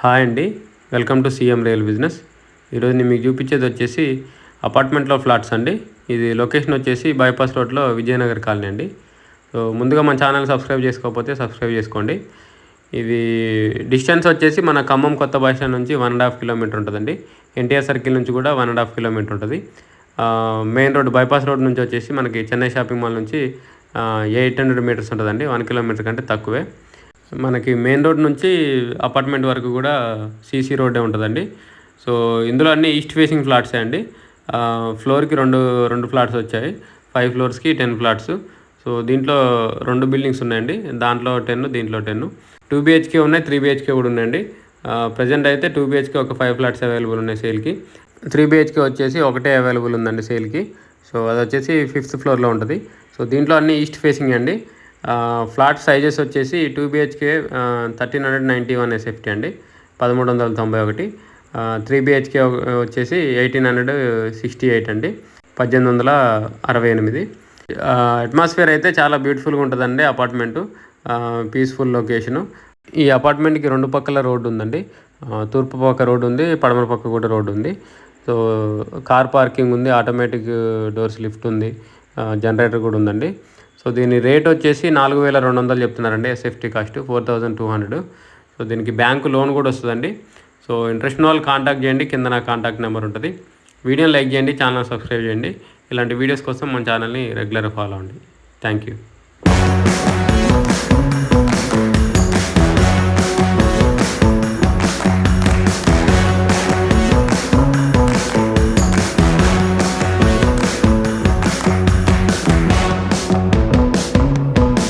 Hi అండి, welcome to CM real business. ఈరోజు నేను మీకు చూపించేది వచ్చేసి అపార్ట్మెంట్లో ఫ్లాట్స్ అండి. ఇది లొకేషన్ వచ్చేసి బైపాస్ రోడ్లో విజయనగర్ కాలనీ అండి. సో ముందుగా మన ఛానల్ సబ్స్క్రైబ్ చేసుకోకపోతే సబ్స్క్రైబ్ చేసుకోండి. ఇది డిస్టెన్స్ వచ్చేసి మన ఖమ్మం కొత్త బస్ స్టాండ్ నుంచి 1.5 కిలోమీటర్ ఉంటుందండి. ఎన్టీఆర్ సర్కిల్ నుంచి కూడా 1.5 కిలోమీటర్ ఉంటుంది. మెయిన్ రోడ్ బైపాస్ రోడ్ నుంచి వచ్చేసి మనకి చెన్నై షాపింగ్ మాల్ నుంచి 800 మీటర్స్ ఉంటుందండి. 1 కిలోమీటర్ కంటే తక్కువే. మనకి మెయిన్ రోడ్ నుంచి అపార్ట్మెంట్ వరకు కూడా సీసీ రోడ్డే ఉంటుందండి. సో ఇందులో అన్ని ఈస్ట్ ఫేసింగ్ ఫ్లాట్సే అండి. ఫ్లోర్కి రెండు ఫ్లాట్స్ వచ్చాయి. 5 ఫ్లోర్స్కి 10 ఫ్లాట్స్. సో దీంట్లో 2 బిల్డింగ్స్ ఉన్నాయండి. దాంట్లో 10, దీంట్లో 10. 2 BHK ఉన్నాయి, 3 BHK కూడా ఉన్నాయండి. ప్రజెంట్ అయితే 2 BHK ఒక 5 ఫ్లాట్స్ అవైలబుల్ ఉన్నాయి సేల్కి. 3 BHK వచ్చేసి ఒకటే అవైలబుల్ ఉందండి సేల్కి. సో అది వచ్చేసి 5th ఫ్లోర్లో ఉంటుంది. సో దీంట్లో అన్ని ఈస్ట్ ఫేసింగ్ అండి. ఫ్లాట్ సైజెస్ వచ్చేసి 2 BHK 1391 SFT అండి, 1391. 3 BHK వచ్చేసి 1868 అండి, 1868. అట్మాస్ఫియర్ అయితే చాలా బ్యూటిఫుల్గా ఉంటుందండి అపార్ట్మెంటు. Peaceful location. ఈ అపార్ట్మెంట్కి 2 పక్కల రోడ్డు ఉందండి. తూర్పు పక్క రోడ్డు ఉంది, పడమర పక్క కూడా రోడ్డు ఉంది. సో కార్ పార్కింగ్ ఉంది, ఆటోమేటిక్ డోర్స్ లిఫ్ట్ ఉంది, జనరేటర్ కూడా ఉందండి. సో దీని రేట్ వచ్చేసి 4200 చెప్తున్నారండి. SFT cost 4200. సో దీనికి బ్యాంకు లోన్ కూడా వస్తుందండి. సో ఇంట్రెస్ట్ ఉన్న వాళ్ళు కాంటాక్ట్ చేయండి, కింద నా కాంటాక్ట్ నెంబర్ ఉంటుంది. వీడియోని లైక్ చేయండి, ఛానల్ సబ్స్క్రైబ్ చేయండి. ఇలాంటి వీడియోస్ కోసం మన ఛానల్ని రెగ్యులర్గా ఫాలో అవ్వండి. Thank you.